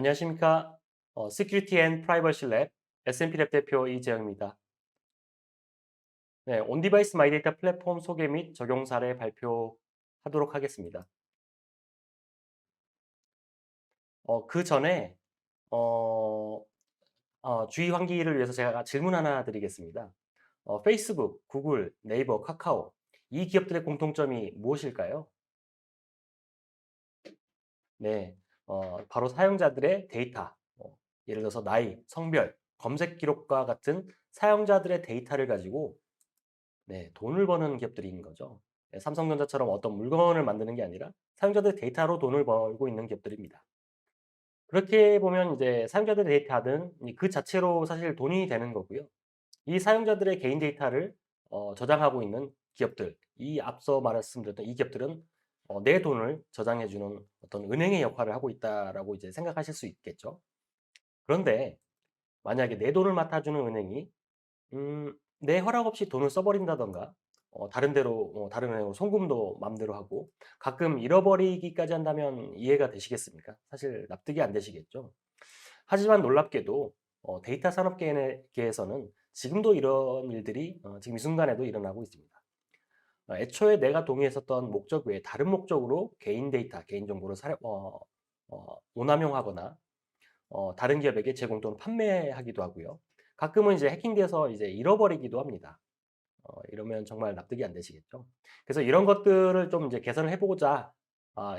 안녕하십니까. Security and Privacy Lab S&P 랩 대표 이재영입니다. 네, 온디바이스 마이데이터 플랫폼 소개 및 적용 사례 발표하도록 하겠습니다. 그 전에 어, 주의 환기를 위해서 제가 질문 하나 드리겠습니다. 페이스북, 구글, 네이버, 카카오 이 기업들의 공통점이 무엇일까요? 네, 바로 사용자들의 데이터, 예를 들어서 나이, 성별, 검색 기록과 같은 사용자들의 데이터를 가지고 네, 돈을 버는 기업들인 거죠. 네, 삼성전자처럼 어떤 물건을 만드는 게 아니라 사용자들 데이터로 돈을 벌고 있는 기업들입니다. 그렇게 보면 이제 사용자들 데이터는 그 자체로 사실 돈이 되는 거고요. 이 사용자들의 개인 데이터를 저장하고 있는 기업들, 이 앞서 말씀드렸던 이 기업들은 내 돈을 저장해주는 어떤 은행의 역할을 하고 있다라고 이제 생각하실 수 있겠죠. 그런데 만약에 내 돈을 맡아주는 은행이 내 허락 없이 돈을 써버린다든가 다른 데로 다른 은행으로 송금도 맘대로 하고 가끔 잃어버리기까지 한다면 이해가 되시겠습니까? 사실 납득이 안 되시겠죠. 하지만 놀랍게도 데이터 산업계에서는 지금도 이런 일들이 지금 이 순간에도 일어나고 있습니다. 애초에 내가 동의했었던 목적 외에 다른 목적으로 개인 데이터, 개인 정보를 오남용하거나 다른 기업에게 제공 또는 판매하기도 하고요. 가끔은 이제 해킹돼서 이제 잃어버리기도 합니다. 이러면 정말 납득이 안 되시겠죠. 그래서 이런 것들을 좀 이제 개선을 해보고자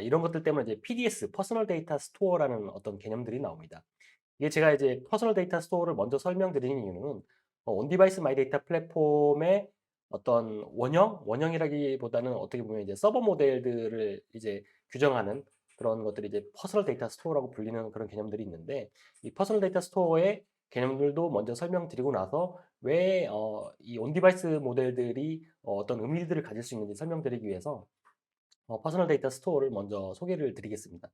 이런 것들 때문에 이제 PDS, 퍼스널 데이터 스토어라는 어떤 개념들이 나옵니다. 이게 제가 이제 퍼스널 데이터 스토어를 먼저 설명드리는 이유는 온디바이스 마이 데이터 플랫폼의 어떤 원형이라기보다는 어떻게 보면 이제 서버 모델들을 이제 규정하는 그런 것들이 이제 퍼스널 데이터 스토어라고 불리는 그런 개념들이 있는데 이 퍼스널 데이터 스토어의 개념들도 먼저 설명드리고 나서 왜 이 온디바이스 모델들이 어떤 의미들을 가질 수 있는지 설명드리기 위해서 퍼스널 데이터 스토어를 먼저 소개를 드리겠습니다.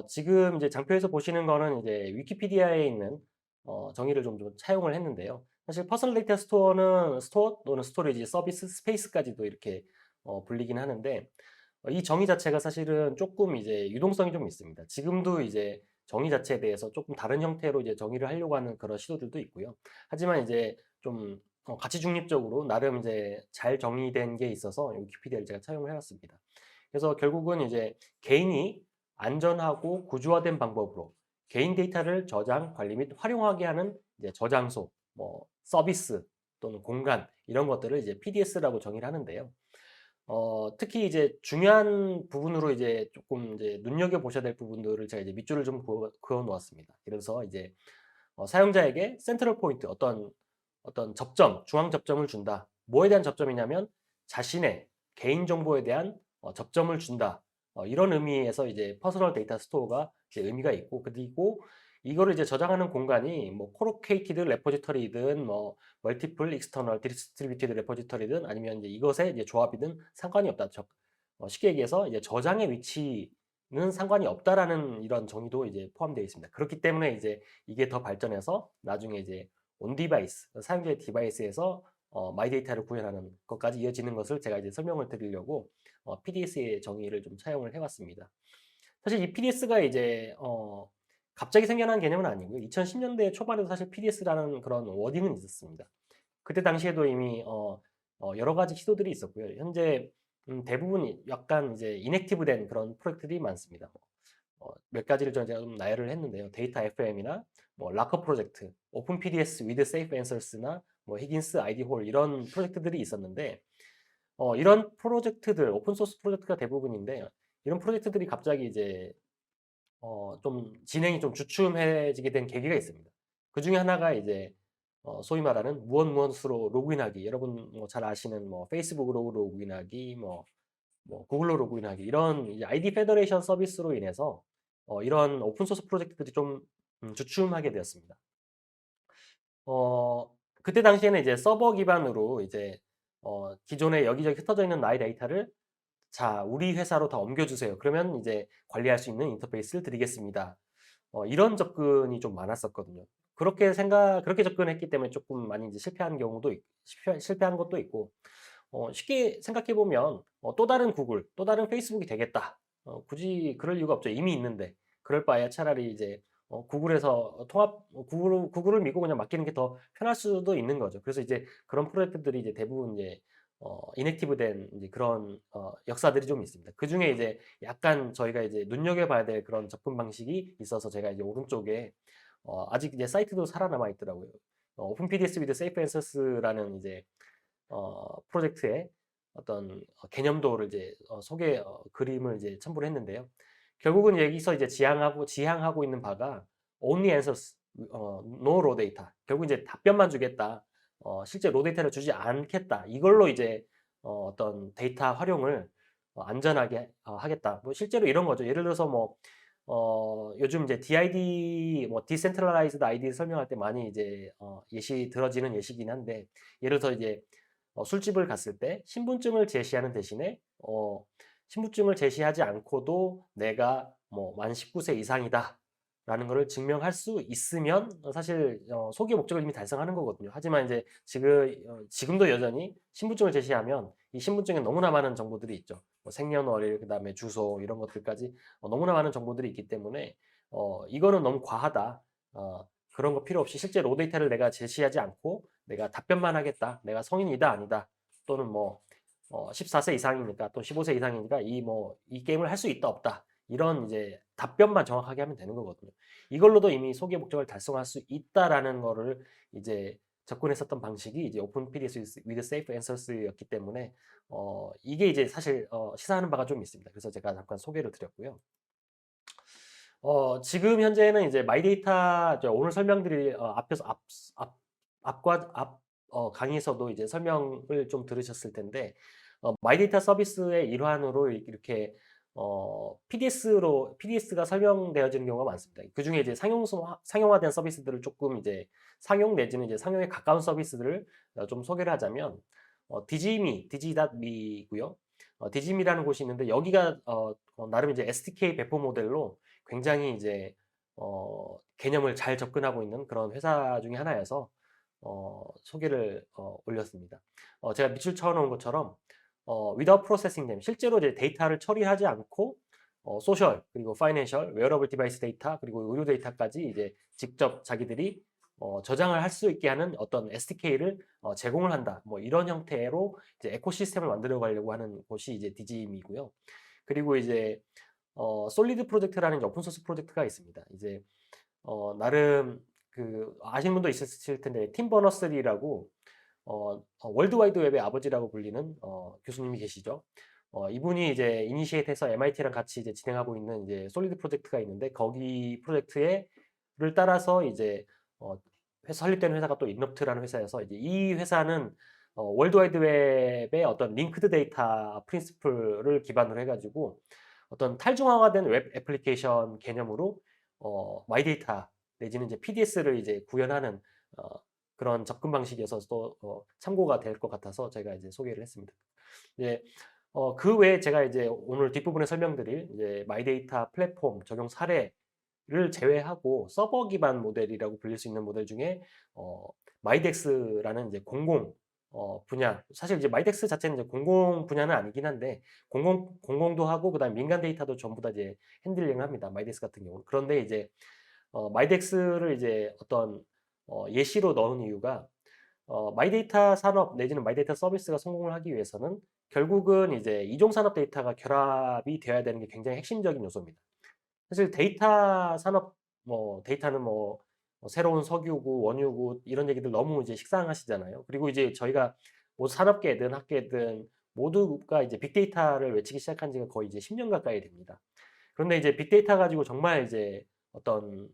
지금 이제 장표에서 보시는 거는 이제 위키피디아에 있는 정의를 좀 차용을 했는데요. 사실 퍼스널 데이터 스토어는 스토어 또는 스토리지, 서비스, 스페이스까지도 이렇게 불리긴 하는데 이 정의 자체가 사실은 조금 이제 유동성이 좀 있습니다. 지금도 이제 정의 자체에 대해서 조금 다른 형태로 이제 정의를 하려고 하는 그런 시도들도 있고요. 하지만 이제 좀 가치 중립적으로 나름 이제 잘 정의된 게 있어서 위키피디아를 제가 차용을 해왔습니다. 그래서 결국은 이제 개인이 안전하고 구조화된 방법으로 개인 데이터를 저장, 관리 및 활용하게 하는 이제 저장소, 뭐 서비스 또는 공간 이런 것들을 이제 PDS라고 정의를 하는데요. 특히 이제 중요한 부분으로 이제 조금 이제 눈여겨 보셔야 될 부분들을 제가 이제 밑줄을 좀 그어 놓았습니다. 그래서 이제 사용자에게 센트럴 포인트 어떤 접점, 중앙 접점을 준다. 뭐에 대한 접점이냐면 자신의 개인 정보에 대한 접점을 준다. 이런 의미에서 이제 퍼스널 데이터 스토어가 이제 의미가 있고 그리고 이거를 이제 저장하는 공간이 뭐 코로케이티드 레포지터리든 뭐 멀티플 익스터널 디스트리뷰티드 레포지터리든 아니면 이제 이것의 이제 조합이든 상관이 없다. 쉽게 얘기해서 이제 저장의 위치는 상관이 없다라는 이런 정의도 이제 포함되어 있습니다. 그렇기 때문에 이제 이게 더 발전해서 나중에 이제 온 디바이스, 사용자의 디바이스에서 마이 데이터를 구현하는 것까지 이어지는 것을 제가 이제 설명을 드리려고 PDS의 정의를 좀 차용을 해왔습니다. 사실 이 PDS가 이제 갑자기 생겨난 개념은 아니고요. 2010년대 초반에도 사실 PDS라는 그런 워딩은 있었습니다. 그때 당시에도 이미 여러 가지 시도들이 있었고요. 현재 대부분이 약간 이제 인액티브된 그런 프로젝트들이 많습니다. 몇 가지를 제가 좀 나열을 했는데요. 데이터 FM이나 뭐 라커 프로젝트, 오픈 PDS with safe answers나 뭐 히긴스 아이디 홀 이런 프로젝트들이 있었는데 이런 프로젝트들 오픈 소스 프로젝트가 대부분인데 이런 프로젝트들이 갑자기 이제 좀 진행이 좀 주춤해지게 된 계기가 있습니다. 그중에 하나가 이제 소위 말하는 무엇으로 로그인하기 여러분 뭐 잘 아시는 뭐 페이스북으로 로그인하기 뭐 구글로 로그인하기 이런 이제 아이디 페더레이션 서비스로 인해서 이런 오픈 소스 프로젝트들이 좀 주춤하게 되었습니다. 어 그때 당시에는 이제 서버 기반으로 이제 기존에 여기저기 흩어져 있는 나의 데이터를 "자, 우리 회사로 다 옮겨 주세요. 그러면 이제 관리할 수 있는 인터페이스를 드리겠습니다." 이런 접근이 좀 많았었거든요. 그렇게 접근했기 때문에 조금 많이 이제 실패한 경우도 실패한 것도 있고 쉽게 생각해 보면 또 다른 구글, 또 다른 페이스북이 되겠다. 굳이 그럴 이유가 없죠. 이미 있는데. 그럴 바에야 차라리 이제 구글에서 구글을 믿고 그냥 맡기는 게 더 편할 수도 있는 거죠. 그래서 이제 그런 프로젝트들이 이제 대부분 이제 인액티브된 이제 그런 역사들이 좀 있습니다. 그중에 이제 약간 저희가 이제 눈여겨봐야 될 그런 접근 방식이 있어서 제가 이제 오른쪽에 아직 이제 사이트도 살아남아 있더라고요. 오픈PDS with Safe Answers라는 이제 프로젝트의 어떤 개념도를 이제 그림을 이제 첨부를 했는데요. 결국은 여기서 이제 지향하고 있는 바가 only answers, no raw data. 결국 이제 답변만 주겠다. 실제 raw data를 주지 않겠다. 이걸로 이제 어떤 데이터 활용을 안전하게 하겠다. 뭐 실제로 이런 거죠. 예를 들어서 뭐 요즘 이제 DID, 뭐 Decentralized ID 설명할 때 많이 이제 들어지는 예시긴 한데, 예를 들어서 이제 술집을 갔을 때 신분증을 제시하는 대신에 신분증을 제시하지 않고도 내가 뭐 만 19세 이상이다 라는 것을 증명할 수 있으면 사실 소기의 목적을 이미 달성하는 거거든요. 하지만 이제 지금도 여전히 신분증을 제시하면 이 신분증에 너무나 많은 정보들이 있죠. 뭐 생년월일, 그다음에 주소 이런 것들까지 너무나 많은 정보들이 있기 때문에 이거는 너무 과하다. 그런 거 필요 없이 실제 로데이터를 내가 제시하지 않고 내가 답변만 하겠다. 내가 성인이다 아니다. 또는 뭐 14세 이상이니까 또 15세 이상이니까 이 게임을 할 수 있다 없다. 이런 이제 답변만 정확하게 하면 되는 거거든요. 이걸로도 이미 소기의 목적을 달성할 수 있다라는 거를 이제 접근했었던 방식이 이제 오픈 PDS with Safe Answers였기 때문에 이게 이제 사실 시사하는 바가 좀 있습니다. 그래서 제가 잠깐 소개를 드렸고요. 지금 현재는 이제 마이데이터 오늘 설명드릴 앞에서 앞과 앞 강의에서도 이제 설명을 좀 들으셨을 텐데 마이데이터 서비스의 일환으로 이렇게 PDS가 설명되어지는 경우가 많습니다. 그중에 이제 상용화된 서비스들을 조금 이제 상용 내지는 이제 상용에 가까운 서비스들을 좀 소개를 하자면 디지미고요. 디지미라는 곳이 있는데 여기가 나름 이제 SDK 배포 모델로 굉장히 이제 개념을 잘 접근하고 있는 그런 회사 중에 하나여서 소개를 올렸습니다. 제가 밑줄 쳐놓은 것처럼 without processing them, 실제로 이제 데이터를 처리하지 않고 소셜 그리고 파이낸셜, 웨어러블 디바이스 데이터 그리고 의료 데이터까지 이제 직접 자기들이 저장을 할 수 있게 하는 어떤 SDK를 제공을 한다. 뭐 이런 형태로 이제 에코시스템을 만들어 가려고 하는 곳이 이제 디짐이고요. 그리고 이제 솔리드 프로젝트라는 오픈소스 프로젝트가 있습니다. 이제 나름 아시는 분도 있으실 텐데 팀 버너스리라고 월드와이드 웹의 아버지라고 불리는 교수님이 계시죠. 이분이 이제 이니시에이트해서 MIT랑 같이 이제 진행하고 있는 이제 솔리드 프로젝트가 있는데 거기 프로젝트를 따라서 이제 설립된 회사가 또 인럽트라는 회사여서 이제 이 회사는 월드와이드 웹의 어떤 링크드 데이터 프린시플을 기반으로 해가지고 어떤 탈중앙화된 웹 애플리케이션 개념으로 마이데이터 내지는 이제 PDS를 이제 구현하는 그런 접근 방식이어서 또 참고가 될 것 같아서 제가 이제 소개를 했습니다. 이제 그 외에 제가 이제 오늘 뒷부분에 설명드릴 이제 마이데이터 플랫폼 적용 사례를 제외하고 서버 기반 모델이라고 불릴 수 있는 모델 중에 마이덱스라는 이제 공공 분야, 사실 이제 마이덱스 자체는 이제 공공 분야는 아니긴 한데 공공도 하고 그다음에 민간 데이터도 전부 다 이제 핸들링을 합니다. 마이덱스 같은 경우는. 그런데 이제 마이덱스를 이제 어떤 예시로 넣은 이유가 마이데이터 산업 내지는 마이데이터 서비스가 성공을 하기 위해서는 결국은 이제 이종산업 데이터가 결합이 되어야 되는 게 굉장히 핵심적인 요소입니다. 사실 데이터 산업 데이터는 새로운 석유고 원유고 이런 얘기들 너무 이제 식상하시잖아요. 그리고 이제 저희가 뭐 산업계든 학계든 모두가 이제 빅데이터를 외치기 시작한 지가 거의 이제 10년 가까이 됩니다. 그런데 이제 빅데이터 가지고 정말 이제 어떤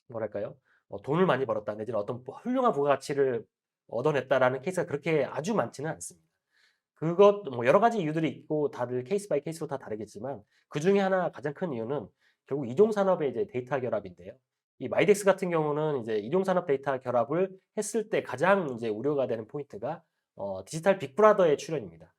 뭐랄까요? 돈을 많이 벌었다 내지는 어떤 훌륭한 부가가치를 얻어냈다라는 케이스가 그렇게 아주 많지는 않습니다. 그것 뭐 여러 가지 이유들이 있고 다들 케이스 바이 케이스로 다 다르겠지만 그 중에 하나 가장 큰 이유는 결국 이종 산업의 이제 데이터 결합인데요. 이 마이덱스 같은 경우는 이제 이종 산업 데이터 결합을 했을 때 가장 이제 우려가 되는 포인트가 디지털 빅브라더의 출현입니다.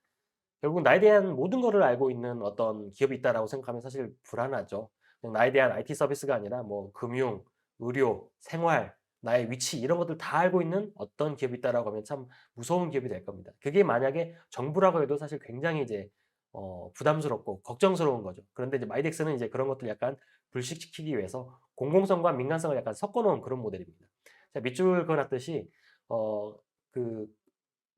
결국 나에 대한 모든 것을 알고 있는 어떤 기업이 있다라고 생각하면 사실 불안하죠. 나에 대한 IT 서비스가 아니라 뭐 금융, 의료, 생활, 나의 위치 이런 것들 다 알고 있는 어떤 기업이 있다라고 하면 참 무서운 기업이 될 겁니다. 그게 만약에 정부라고 해도 사실 굉장히 이제 부담스럽고 걱정스러운 거죠. 그런데 이제 마이덱스는 이제 그런 것들을 약간 불식시키기 위해서 공공성과 민간성을 약간 섞어 놓은 그런 모델입니다. 자, 밑줄 그어 놨듯이 어 그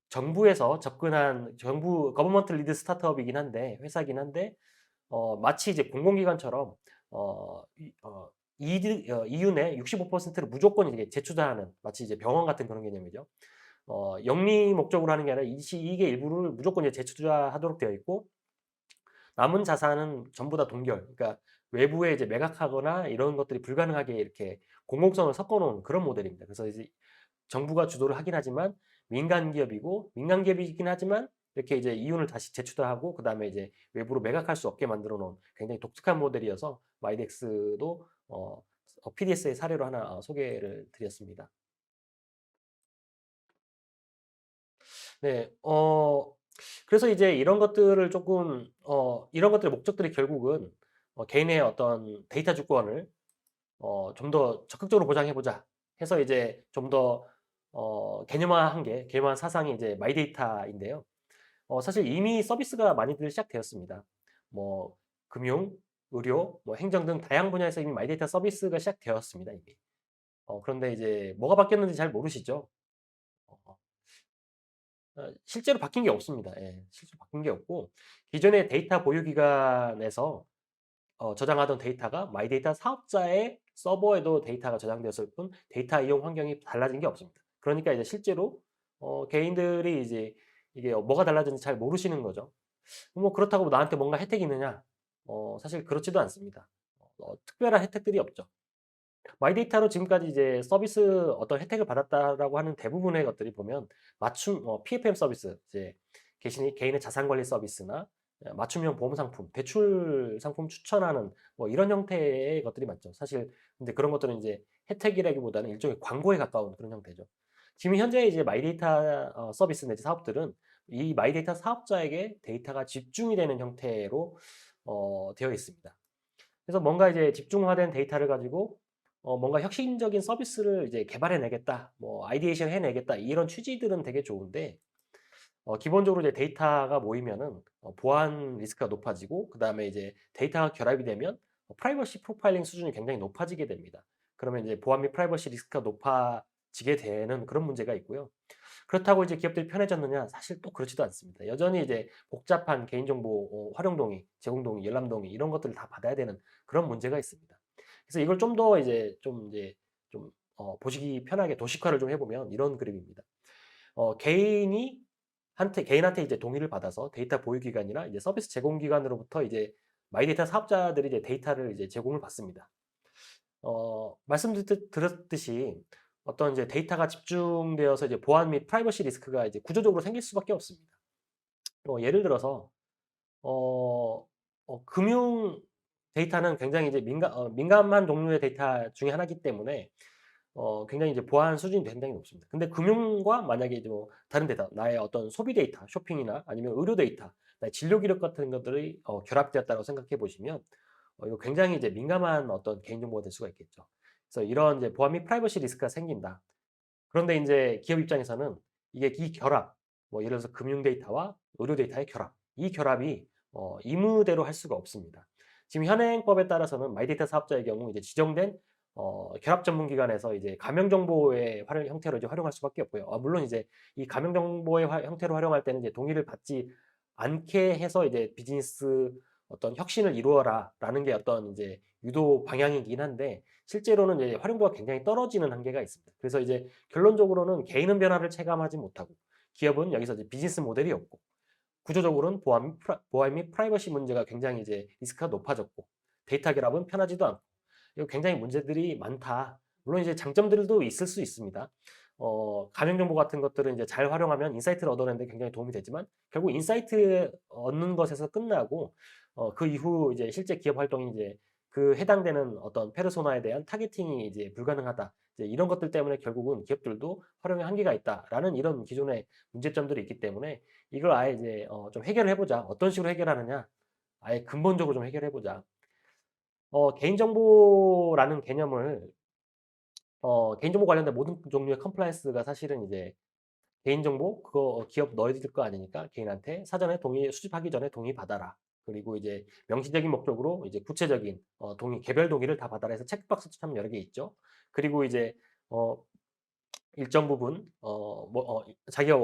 정부에서 접근한 정부 거버먼트 리드 스타트업이긴 한데 회사긴 한데 마치 이제 공공기관처럼 이윤 의 65%를 무조건 이게 재투자하는 마치 이제 병원 같은 그런 개념이죠. 영리 목적으로 하는 게 아니라 이익의 일부를 무조건 이제 재투자하도록 되어 있고 남은 자산은 전부 다 동결. 그러니까 외부에 이제 매각하거나 이런 것들이 불가능하게 이렇게 공공성을 섞어 놓은 그런 모델입니다. 그래서 이제 정부가 주도를 하긴 하지만 민간 기업이고 민간 기업이긴 하지만 이렇게 이제 이윤을 다시 재투자하고 그다음에 이제 외부로 매각할 수 없게 만들어 놓은 굉장히 독특한 모델이어서 마이덱스도 PDS의 사례로 하나 소개를 드렸습니다. 네. 그래서 이제 이런 것들을 조금 이런 것들의 목적들이 결국은 개인의 어떤 데이터 주권을 좀 더 적극적으로 보장해 보자 해서 이제 좀 더 개념화한 게 개념화한 사상이 이제 마이데이터인데요. 사실 이미 서비스가 많이들 시작되었습니다. 뭐 금융, 의료, 뭐 행정 등 다양한 분야에서 이미 마이데이터 서비스가 시작되었습니다, 이미. 그런데 이제 뭐가 바뀌었는지 잘 모르시죠? 어 실제로 바뀐 게 없습니다. 예. 실제로 바뀐 게 없고 기존의 데이터 보유 기관에서 저장하던 데이터가 마이데이터 사업자의 서버에도 데이터가 저장되었을 뿐 데이터 이용 환경이 달라진 게 없습니다. 그러니까 이제 실제로 개인들이 이제 이게 뭐가 달라졌는지 잘 모르시는 거죠. 뭐 그렇다고 나한테 뭔가 혜택이 있느냐? 사실 그렇지도 않습니다. 특별한 혜택들이 없죠. 마이데이터로 지금까지 이제 서비스 어떤 혜택을 받았다라고 하는 대부분의 것들이 보면 맞춤 PFM 서비스 이제 개인의 자산 관리 서비스나 맞춤형 보험 상품, 대출 상품 추천하는 뭐 이런 형태의 것들이 많죠. 사실 근데 그런 것들은 이제 혜택이라기보다는 일종의 광고에 가까운 그런 형태죠. 지금 현재 이제 마이데이터 서비스 내지 사업들은 이 마이데이터 사업자에게 데이터가 집중이 되는 형태로 되어 있습니다. 그래서 뭔가 이제 집중화된 데이터를 가지고 뭔가 혁신적인 서비스를 이제 개발해 내겠다, 뭐 아이디에이션 해 내겠다 이런 취지들은 되게 좋은데 기본적으로 이제 데이터가 모이면은 보안 리스크가 높아지고 그다음에 이제 데이터가 결합이 되면 프라이버시 프로파일링 수준이 굉장히 높아지게 됩니다. 그러면 이제 보안 및 프라이버시 리스크가 높아지게 되는 그런 문제가 있고요. 그렇다고 이제 기업들이 편해졌느냐? 사실 또 그렇지도 않습니다. 여전히 이제 복잡한 개인정보 활용 동의, 제공 동의, 열람 동의 이런 것들을 다 받아야 되는 그런 문제가 있습니다. 그래서 이걸 좀 더 이제 좀 보시기 편하게 도식화를 좀 해보면 이런 그림입니다. 개인한테 이제 동의를 받아서 데이터 보유 기관이나 이제 서비스 제공 기관으로부터 이제 마이데이터 사업자들이 이제 데이터를 이제 제공을 받습니다. 말씀드렸듯이 어떤 이제 데이터가 집중되어서 이제 보안 및 프라이버시 리스크가 이제 구조적으로 생길 수밖에 없습니다. 예를 들어서 어 금융 데이터는 굉장히 이제 민감한 종류의 데이터 중에 하나이기 때문에 굉장히 이제 보안 수준이 굉장히 높습니다. 근데 금융과 만약에 이제 뭐 다른 데이터, 나의 어떤 소비 데이터, 쇼핑이나 아니면 의료 데이터, 나의 진료 기록 같은 것들이 결합되었다고 생각해 보시면 이거 굉장히 이제 민감한 어떤 개인정보가 될 수가 있겠죠. 그래서 이런 이제 보안 및 프라이버시 리스크가 생긴다. 그런데 인제 기업 입장에서는 이게 이 결합, 뭐 예를 들어서 금융 데이터와 의료 데이터의 결합, 이 결합이 임의대로 할 수가 없습니다. 지금 현행법에 따라서는 마이데이터 사업자의 경우 이제 지정된 결합 전문 기관에서 이제 가명 정보의 형태로 이제 활용할 수밖에 없고요. 물론 이제 이 가명 정보의 형태로 활용할 때는 이제 동의를 받지 않게 해서 이제 비즈니스 어떤 혁신을 이루어라라는 게 어떤 이제 유도 방향이긴 한데 실제로는 이제 활용도가 굉장히 떨어지는 한계가 있습니다. 그래서 이제 결론적으로는 개인은 변화를 체감하지 못하고 기업은 여기서 이제 비즈니스 모델이 없고 구조적으로는 보안 및 프라이버시 문제가 굉장히 이제 리스크가 높아졌고 데이터 결합은 편하지도 않고 이거 굉장히 문제들이 많다. 물론 이제 장점들도 있을 수 있습니다. 가명 정보 같은 것들은 이제 잘 활용하면 인사이트를 얻어내는 데 굉장히 도움이 되지만 결국 인사이트 얻는 것에서 끝나고 그 이후 이제 실제 기업 활동이 이제 그 해당되는 어떤 페르소나에 대한 타겟팅이 이제 불가능하다. 이제 이런 것들 때문에 결국은 기업들도 활용의 한계가 있다라는 이런 기존의 문제점들이 있기 때문에 이걸 아예 이제 좀 해결을 해보자. 어떤 식으로 해결하느냐? 아예 근본적으로 좀 해결해 보자. 개인정보라는 개념을 개인정보 관련된 모든 종류의 컴플라이언스가 사실은 이제 개인정보 그거 기업 너희들 거 아니니까 개인한테 사전에 동의 수집하기 전에 동의 받아라. 그리고 이제 명시적인 목적으로 이제 구체적인 동의, 개별 동의를 다 받아라 해서 체크박스도 참 여러 개 있죠. 그리고 이제 어 일정 부분 자기가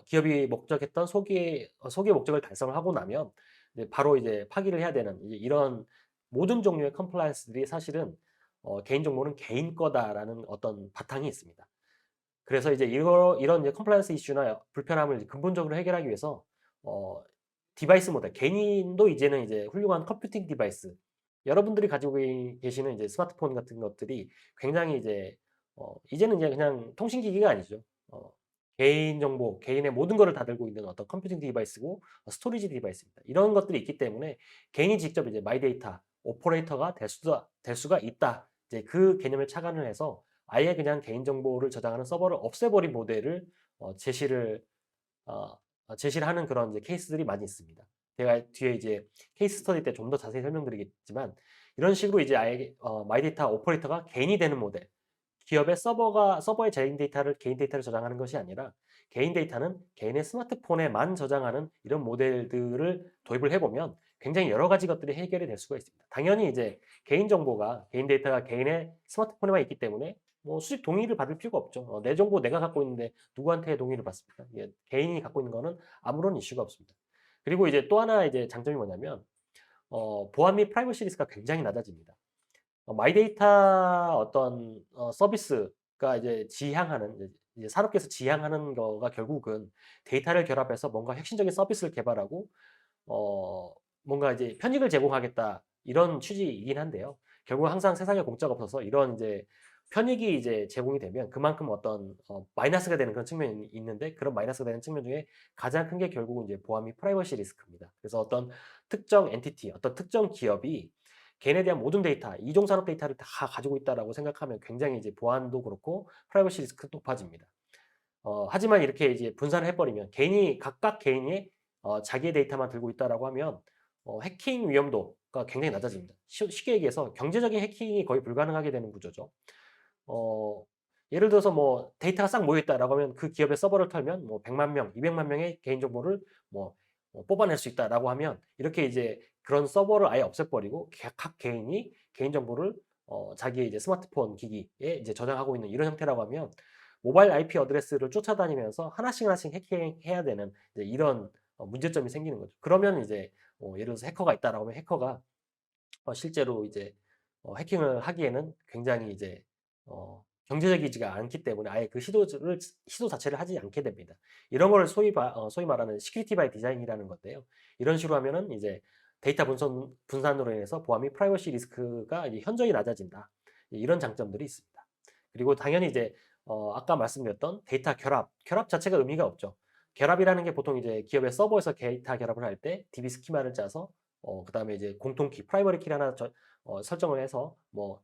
기업이 목적했던 소기의 목적을 달성을 하고 나면 이제 바로 이제 파기를 해야 되는 이제 이런 모든 종류의 컴플라이언스들이 사실은 개인정보는 개인 거다라는 어떤 바탕이 있습니다. 그래서 이제 이런 이제 컴플라이언스 이슈나 불편함을 이제 근본적으로 해결하기 위해서 어 디바이스 모델, 개인도 이제는 이제 훌륭한 컴퓨팅 디바이스, 여러분들이 가지고 계시는 이제 스마트폰 같은 것들이 굉장히 이제 이제는 이제 그냥 통신기기가 아니죠. 어 개인 정보, 개인의 모든 거를 다 들고 있는 어떤 컴퓨팅 디바이스고 스토리지 디바이스입니다. 이런 것들이 있기 때문에 개인이 직접 이제 마이 데이터 오퍼레이터가 될 수가 있다. 이제 그 개념을 착안을 해서 아예 그냥 개인정보를 저장하는 서버를 없애버린 모델을 제시를 어 제시를 하는 그런 이제 케이스들이 많이 있습니다. 제가 뒤에 이제 케이스 스터디 때 좀 더 자세히 설명드리겠지만 이런 식으로 이제 아예 마이 데이터 오퍼레이터가 개인이 되는 모델, 기업의 서버에 개인 데이터를 저장하는 것이 아니라 개인 데이터는 개인의 스마트폰에만 저장하는 이런 모델들을 도입을 해보면 굉장히 여러 가지 것들이 해결이 될 수가 있습니다. 당연히 이제 개인 데이터가 개인의 스마트폰에만 있기 때문에 뭐 수집 동의를 받을 필요가 없죠. 내 정보 내가 갖고 있는데 누구한테 동의를 받습니까? 개인이 갖고 있는 거는 아무런 이슈가 없습니다. 그리고 이제 또 하나 이제 장점이 뭐냐면 보안 및 프라이버시 리스크가 굉장히 낮아집니다. 마이데이터 어떤 서비스가 이제 지향하는 이제 산업계에서 지향하는 거가 결국은 데이터를 결합해서 뭔가 혁신적인 서비스를 개발하고 어 뭔가 이제 편익을 제공하겠다 이런 취지이긴 한데요. 결국은 항상 세상에 공짜가 없어서 이런 이제 편익이 이제 제공이 되면 그만큼 어떤 마이너스가 되는 그런 측면이 있는데 그런 마이너스가 되는 측면 중에 가장 큰 게 결국은 이제 보안 및 프라이버시 리스크입니다. 그래서 어떤 특정 엔티티, 어떤 특정 기업이 개인에 대한 모든 데이터, 이종 산업 데이터를 다 가지고 있다라고 생각하면 굉장히 이제 보안도 그렇고 프라이버시 리스크 높아집니다. 하지만 이렇게 이제 분산을 해버리면 각각 개인이 자기의 데이터만 들고 있다라고 하면 해킹 위험도가 굉장히 낮아집니다. 쉽게 얘기해서 경제적인 해킹이 거의 불가능하게 되는 구조죠. 어, 예를 들어서 뭐 데이터가 싹 모여있다라고 하면 그 기업의 서버를 털면 뭐 100만 명, 200만 명의 개인정보를 뭐 뽑아낼 수 있다라고 하면 이렇게 이제 그런 서버를 아예 없애버리고 각 개인이 개인정보를 자기의 이제 스마트폰 기기에 이제 저장하고 있는 이런 형태라고 하면 모바일 IP 어드레스를 쫓아다니면서 하나씩 하나씩 해킹해야 되는 이제 이런 문제점이 생기는 거죠. 그러면 이제 예를 들어서 해커가 있다라고 하면 해커가 실제로 이제 해킹을 하기에는 굉장히 이제 경제적이지가 않기 때문에 아예 그 시도 자체를 하지 않게 됩니다. 이런 거를 소위 말하는 시큐리티 바이 디자인이라는 건데요. 이런 식으로 하면은 이제 데이터 분산으로 인해서 보안 및 프라이버시 리스크가 이제 현저히 낮아진다. 이런 장점들이 있습니다. 그리고 당연히 이제 아까 말씀드렸던 데이터 결합 자체가 의미가 없죠. 결합이라는 게 보통 이제 기업의 서버에서 데이터 결합을 할 때 DB 스키마를 짜서 그다음에 이제 공통키, 프라이머리 키를 하나 설정을 해서 뭐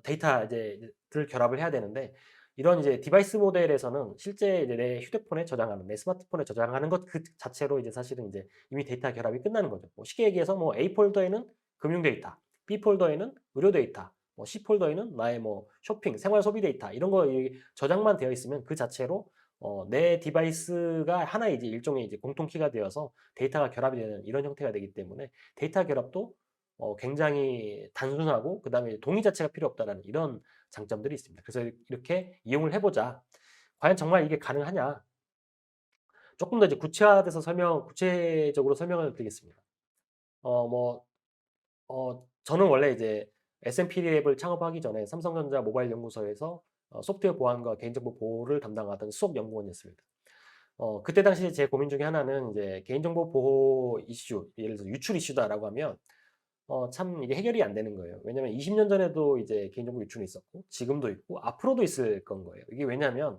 데이터 이제 들 결합을 해야 되는데 이런 이제 디바이스 모델에서는 실제 이제 내 휴대폰에 저장하는 내 스마트폰에 저장하는 것 그 자체로 이제 사실은 이제 이미 데이터 결합이 끝나는 거죠. 뭐 쉽게 얘기해서 뭐 A 폴더에는 금융 데이터, B 폴더에는 의료 데이터, 뭐 C 폴더에는 나의 뭐 쇼핑, 생활 소비 데이터 이런 거 저장만 되어 있으면 그 자체로 내 디바이스가 하나의 이제 일종의 이제 공통키가 되어서 데이터가 결합이 되는 이런 형태가 되기 때문에 데이터 결합도 굉장히 단순하고 그다음에 동의 자체가 필요 없다라는 이런 장점들이 있습니다. 그래서 이렇게 이용을 해보자. 과연 정말 이게 가능하냐? 조금 더 이제 구체적으로 설명을 드리겠습니다. 뭐 저는 원래 이제 S&P 랩을 창업하기 전에 삼성전자 모바일 연구소에서 소프트웨어 보안과 개인정보 보호를 담당하던 수석 연구원이었습니다. 그때 당시에 제 고민 중에 하나는 이제 개인정보 보호 이슈, 예를 들어서 유출 이슈다라고 하면 참 이게 해결이 안 되는 거예요. 왜냐면 20년 전에도 이제 개인정보 유출이 있었고 지금도 있고 앞으로도 있을 건 거예요. 이게 왜냐면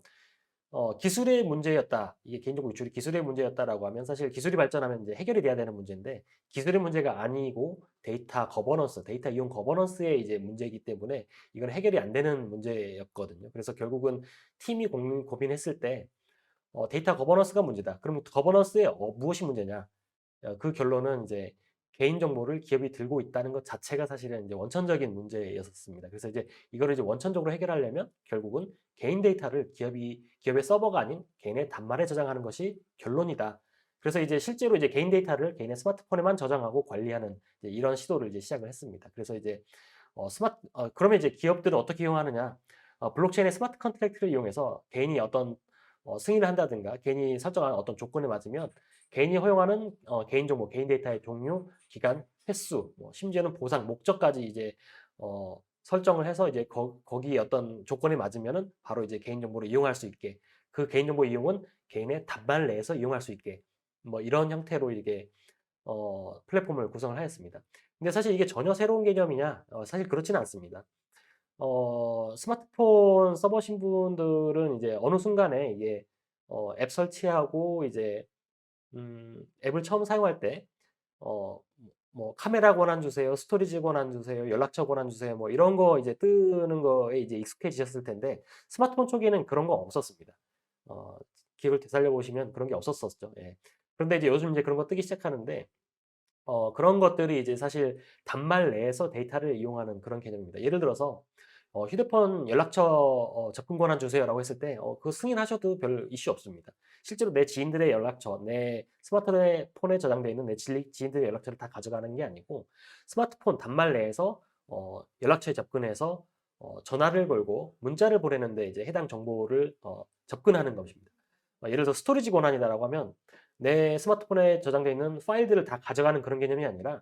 기술의 문제였다. 이게 개인정보 유출이 기술의 문제였다라고 하면 사실 기술이 발전하면 이제 해결이 돼야 되는 문제인데 기술의 문제가 아니고 데이터 이용 거버넌스의 이제 문제이기 때문에 이건 해결이 안 되는 문제였거든요. 그래서 결국은 팀이 고민했을 때 데이터 거버넌스가 문제다. 그럼 거버넌스의 무엇이 문제냐? 그 결론은 이제 개인 정보를 기업이 들고 있다는 것 자체가 사실은 이제 원천적인 문제였었습니다. 그래서 이제 이거를 이제 원천적으로 해결하려면 결국은 개인 데이터를 기업의 서버가 아닌 개인의 단말에 저장하는 것이 결론이다. 그래서 이제 실제로 이제 개인 데이터를 개인의 스마트폰에만 저장하고 관리하는 이제 이런 시도를 이제 시작을 했습니다. 그래서 이제 그러면 이제 기업들은 어떻게 이용하느냐? 블록체인의 스마트 컨트랙트를 이용해서 개인이 어떤 승인을 한다든가 개인이 설정한 어떤 조건에 맞으면 개인이 허용하는 개인정보, 개인 데이터의 종류, 기간, 횟수, 뭐 심지어는 보상, 목적까지 이제 설정을 해서 이제 거기에 어떤 조건이 맞으면은 바로 이제 개인정보를 이용할 수 있게 그 개인정보 이용은 개인의 단말 내에서 이용할 수 있게 뭐 이런 형태로 이게 플랫폼을 구성을 하였습니다. 근데 사실 이게 전혀 새로운 개념이냐? 사실 그렇지는 않습니다. 스마트폰 써보신 분들은 이제 어느 순간에 이게 앱 설치하고 이제 앱을 처음 사용할 때 어 뭐 카메라 권한 주세요, 스토리지 권한 주세요, 연락처 권한 주세요, 뭐 이런 거 이제 뜨는 거에 이제 익숙해지셨을 텐데 스마트폰 초기에는 그런 거 없었습니다. 어 기억을 되살려 보시면 그런 게 없었었죠. 예. 그런데 이제 요즘 이제 그런 거 뜨기 시작하는데 그런 것들이 이제 사실 단말 내에서 데이터를 이용하는 그런 개념입니다. 예를 들어서 "휴대폰 연락처 접근 권한 주세요."라고 했을 때 그거 승인하셔도 별 이슈 없습니다. 실제로 내 지인들의 연락처, 내 스마트폰에 저장되어 있는 내 지인들의 연락처를 다 가져가는 게 아니고 스마트폰 단말 내에서 연락처에 접근해서 전화를 걸고 문자를 보내는 데 이제 해당 정보를 접근하는 것입니다. 예를 들어서 스토리지 권한이다라고 하면 내 스마트폰에 저장되어 있는 파일들을 다 가져가는 그런 개념이 아니라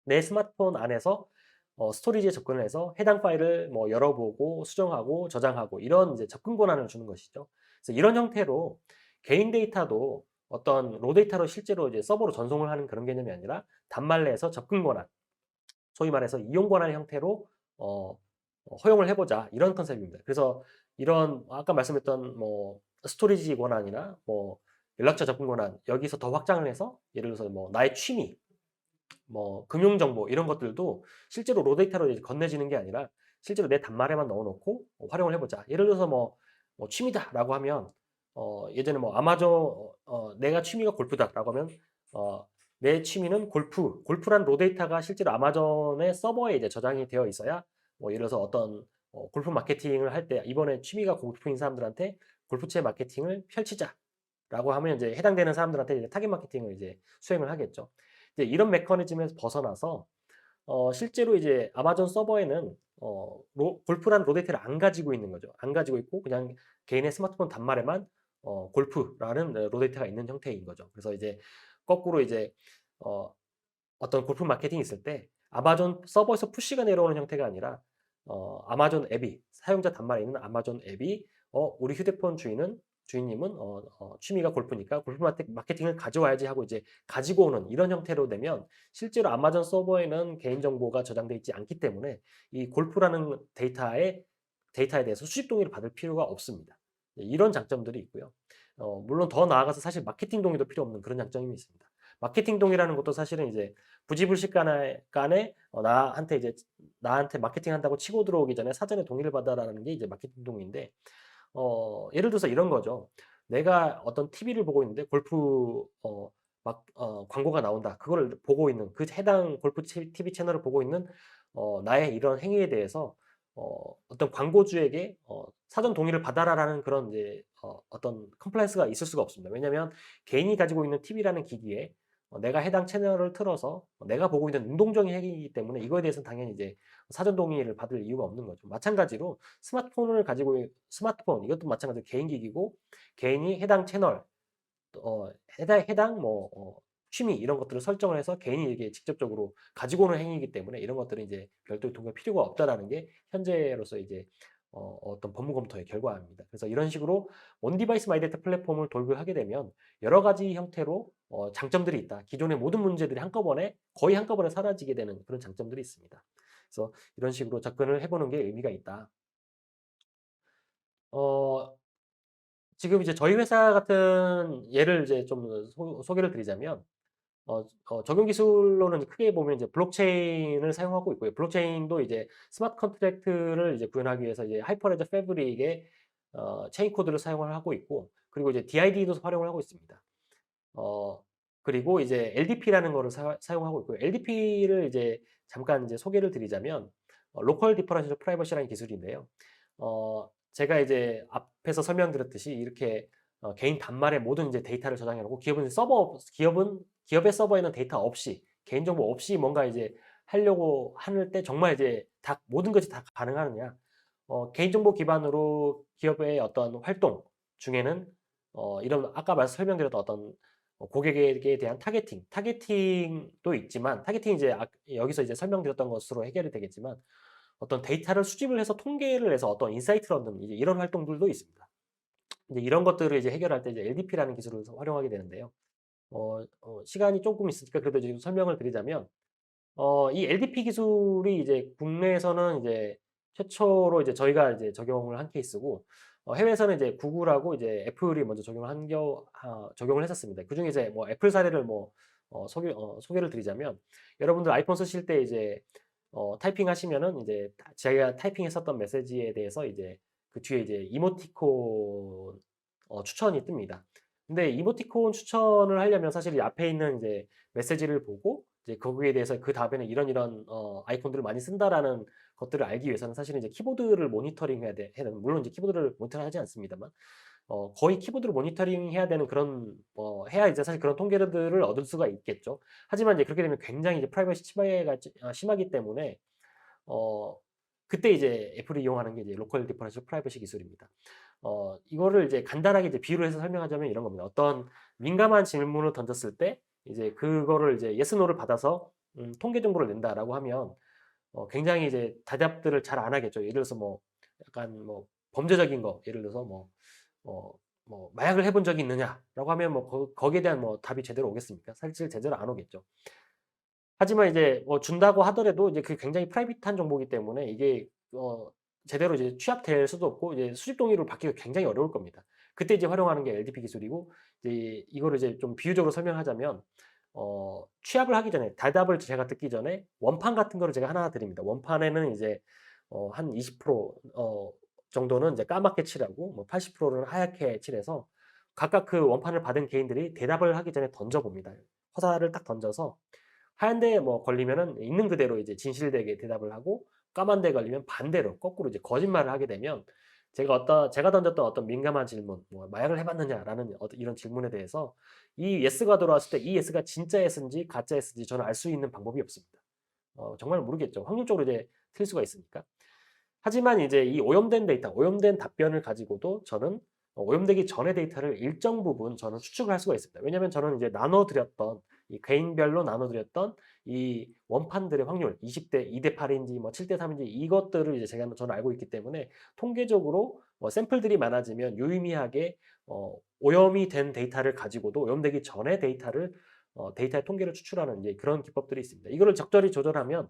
내 스마트폰 안에서 스토리지에 접근을 해서 해당 파일을 뭐 열어보고 수정하고 저장하고 이런 이제 접근 권한을 주는 것이죠. 그래서 이런 형태로 개인 데이터도 어떤 로 데이터로 실제로 이제 서버로 전송을 하는 그런 개념이 아니라 단말 내에서 접근 권한, 소위 말해서 이용 권한 형태로 어 허용을 해 보자 이런 컨셉입니다. 그래서 이런 아까 말씀했던 뭐 스토리지 권한이나 뭐 연락처 접근 권한 여기서 더 확장을 해서 예를 들어서 뭐 나의 취미, 뭐 금융 정보 이런 것들도 실제로 로 데이터로 이제 건네지는 게 아니라 실제로 내 단말에만 넣어 놓고 활용을 해 보자. 예를 들어서 뭐 "취미다."라고 하면 예전에 뭐 아마존 "내가 취미가 골프다."라고 하면 어 내 취미는 골프. 골프란 로 데이터가 실제로 아마존의 서버에 이제 저장이 되어 있어야 뭐 예를 들어서 어떤 골프 마케팅을 할 때 "이번에 취미가 골프인 사람들한테 골프채 마케팅을 펼치자."라고 하면 이제 해당되는 사람들한테 이제 타겟 마케팅을 이제 수행을 하겠죠. 이제 이런 메커니즘에서 벗어나서 실제로 이제 아마존 서버에는 골프라는 로 데이터를 안 가지고 있는 거죠. 안 가지고 있고 그냥 개인의 스마트폰 단말에만 골프라는 로 데이터가 있는 형태인 거죠. 그래서 이제 거꾸로 이제 어 어떤 골프 마케팅이 있을 때 아마존 서버에서 푸시가 내려오는 형태가 아니라 아마존 앱이 사용자 단말에 있는 아마존 앱이 우리 휴대폰 주인님은 취미가 골프니까 골프 마케팅을 가져와야지 하고 이제 가지고 오는 이런 형태로 되면 실제로 아마존 서버에는 개인정보가 저장돼 있지 않기 때문에 이 골프라는 데이터에 대해서 수집 동의를 받을 필요가 없습니다. 네, 이런 장점들이 있고요. 물론 더 나아가서 사실 마케팅 동의도 필요 없는 그런 장점이 있습니다. 마케팅 동의라는 것도 사실은 이제 부지불식 간에 나한테 마케팅한다고 치고 들어오기 전에 사전에 동의를 받아라는 게 이제 마케팅 동의인데 예를 들어서 이런 거죠. 내가 어떤 TV를 보고 있는데 골프 광고가 나온다. 그거를 보고 있는 해당 골프 TV 채널을 보고 있는 나의 이런 행위에 대해서 어떤 광고주에게 사전 동의를 받아라라는 그런 이제 어떤 컴플라이언스가 있을 수가 없습니다. 왜냐하면 개인이 가지고 있는 TV라는 기기에 내가 해당 채널을 틀어서 내가 보고 있는 능동적인 행위이기 때문에 이거에 대해서는 당연히 이제 사전 동의를 받을 이유가 없는 거죠. 마찬가지로 스마트폰 이것도 마찬가지로 개인 기기고 개인이 해당 채널 해당 취미 이런 것들을 설정을 해서 개인이 이게 직접적으로 가지고 오는 행위이기 때문에 이런 것들은 이제 별도의 동의가 필요가 없다라는 게 현재로서 이제 어떤 법무 검토의 결과입니다. 그래서 이런 식으로 원 디바이스 마이 데이터 플랫폼을 도입을 하게 되면 여러 가지 형태로 장점들이 있다. 기존의 모든 문제들이 거의 한꺼번에 사라지게 되는 그런 장점들이 있습니다. 그래서 이런 식으로 접근을 해 보는 게 의미가 있다. 어 지금 이제 저희 회사 같은 예를 이제 좀 소개를 드리자면 적용 기술로는 크게 보면 이제 블록체인을 사용하고 있고요. 블록체인도 이제 스마트 컨트랙트를 이제 구현하기 위해서 이제 하이퍼레저 패브릭의 체인 코드를 사용을 하고 있고 그리고 이제 DID도 활용을 하고 있습니다. 어 그리고 이제 LDP라는 거를 사용하고 있고요. LDP를 이제 잠깐 이제 소개를 드리자면 로컬 디퍼런셜 프라이버시라는 기술인데요. 제가 이제 앞에서 설명드렸듯이 이렇게 개인 단말에 모든 이제 데이터를 저장해 놓고 기업의 서버에 있는 데이터 없이 개인정보 없이 뭔가 이제 하려고 할 때 정말 이제 다 모든 것이 다 가능하느냐. 개인정보 기반으로 기업의 어떤 활동 중에는 이런 아까 설명드렸던 어떤 고객에 대한 타겟팅도 있지만 타겟팅이 이제 여기서 이제 설명드렸던 것으로 해결이 되겠지만 어떤 데이터를 수집을 해서 통계를 내서 어떤 인사이트를 얻는 이제 이런 활동들도 있습니다. 이제 이런 것들을 이제 해결할 때 이제 LDP라는 기술을 활용하게 되는데요. 시간이 조금 있으니까 그래도 지금 설명을 드리자면 이 LDP 기술이 이제 국내에서는 이제 최초로 이제 저희가 이제 적용을 한 케이스고 해외에서는 이제 구글하고 이제 애플이 먼저 적용을 했었습니다. 그중에 이제 뭐 애플 사례를 뭐 소개를 드리자면 여러분들 아이폰 쓰실 때 이제 타이핑하시면은 이제 제가 타이핑했었던 메시지에 대해서 이제 그 뒤에 이제 이모티콘 추천이 뜹니다. 근데 이모티콘 추천을 하려면 사실 이 앞에 있는 이제 메시지를 보고 이제 거기에 대해서 그 다음에는 이런 아이콘들을 많이 쓴다라는 것들을 알기 위해서는 사실은 이제 키보드를 해야 되는 물론 이제 키보드를 모니터하지 않습니다만 거의 키보드를 모니터링해야 되는 그런 해야 이제 사실 그런 통계들을 얻을 수가 있겠죠. 하지만 이제 그렇게 되면 굉장히 이제 프라이버시 침해가 심하기 때문에 어 그때 이제 애플이 이용하는 게 이제 로컬 디퍼런셜 프라이버시 기술입니다. 이거를 이제 간단하게 이제 비유를 해서 설명하자면 이런 겁니다. 어떤 민감한 질문을 던졌을 때 이제 그거를 이제 yes, no를 받아서 통계 정보를 낸다라고 하면 굉장히 이제 대답들을 잘 안 하겠죠. 예를 들어서 뭐 약간 뭐 범죄적인 거, 예를 들어서 어, 뭐 마약을 해본 적이 있느냐라고 하면 뭐 거기에 대한 뭐 답이 제대로 오겠습니까? 사실 제대로 안 오겠죠. 하지만 이제 뭐 준다고 하더라도 이제 그게 굉장히 프라이빗한 정보이기 때문에 이게 제대로 이제 취합될 수도 없고 이제 수집 동의를 받기가 굉장히 어려울 겁니다. 그때 이제 활용하는 게 LDP 기술이고 이제 이거를 이제 좀 비유적으로 설명하자면 취합을 하기 전에 대답을 제가 듣기 전에 원판 같은 거를 제가 하나 드립니다. 원판에는 이제 한 20% 정도는 이제 까맣게 칠하고 뭐 80%는 하얗게 칠해서 각각 그 원판을 받은 개인들이 대답을 하기 전에 던져 봅니다. 허사를 딱 던져서 하얀 데에 뭐 걸리면은 있는 그대로 이제 진실되게 대답을 하고 까만 데에 걸리면 반대로 거꾸로 이제 거짓말을 하게 되면 제가 던졌던 어떤 민감한 질문, 뭐 마약을 해봤느냐라는 이런 질문에 대해서 이 예스가 들어왔을 때 이 예스가 진짜 예스인지 가짜 예스인지 저는 알 수 있는 방법이 없습니다. 정말 모르겠죠. 확률적으로 이제 틀릴 수가 있으니까. 하지만 이제 이 오염된 데이터, 오염된 답변을 가지고도 저는 오염되기 전의 데이터를 일정 부분 저는 추측을 할 수가 있습니다. 왜냐하면 저는 이제 나눠드렸던 이 개인별로 나눠드렸던 이 원판들의 확률 20대 2대 8인지 뭐 7대 3인지 이것들을 이제 저는 알고 있기 때문에 통계적으로 샘플들이 많아지면 유의미하게 오염이 된 데이터를 가지고도 오염되기 전의 데이터의 통계를 추출하는 이제 그런 기법들이 있습니다. 이거를 적절히 조절하면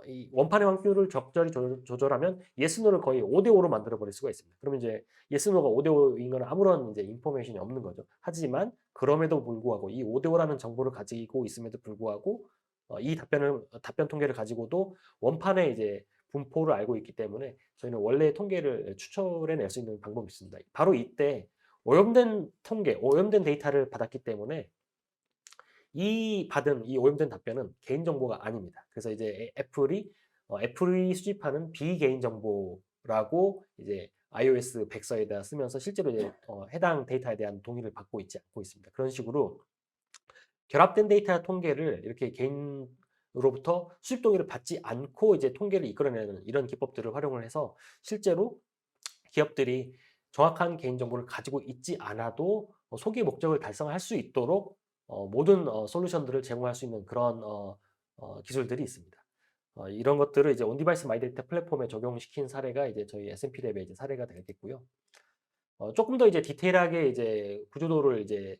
이 원판의 확률을 적절히 조절하면 예스노를 거의 5대5로 만들어 버릴 수가 있습니다. 그러면 이제 예스노가 5대5인 건 아무런 이제 인포메이션이 없는 거죠. 하지만 그럼에도 불구하고 이 5대5라는 정보를 가지고 있음에도 불구하고 이 답변 통계를 가지고도 원판의 이제 분포를 알고 있기 때문에 저희는 원래의 통계를 추출해 낼 수 있는 방법이 있습니다. 바로 이때 오염된 데이터를 받았기 때문에 이 오염된 답변은 개인정보가 아닙니다. 그래서 이제 애플이 수집하는 비개인 정보라고 이제 iOS 백서에다 쓰면서 실제로 이제 해당 데이터에 대한 동의를 받고 있지 않고 있습니다. 그런 식으로 결합된 데이터 통계를 이렇게 개인으로부터 수집 동의를 받지 않고 이제 통계를 이끌어내는 이런 기법들을 활용을 해서 실제로 기업들이 정확한 개인정보를 가지고 있지 않아도 소기 목적을 달성할 수 있도록 모든 솔루션들을 제공할 수 있는 그런 기술들이 있습니다. 이런 것들을 이제 온디바이스 마이데이터 플랫폼에 적용시킨 사례가 이제 저희 S&P랩의 이제 사례가 되겠고요. 조금 더 이제 디테일하게 이제 구조도를 이제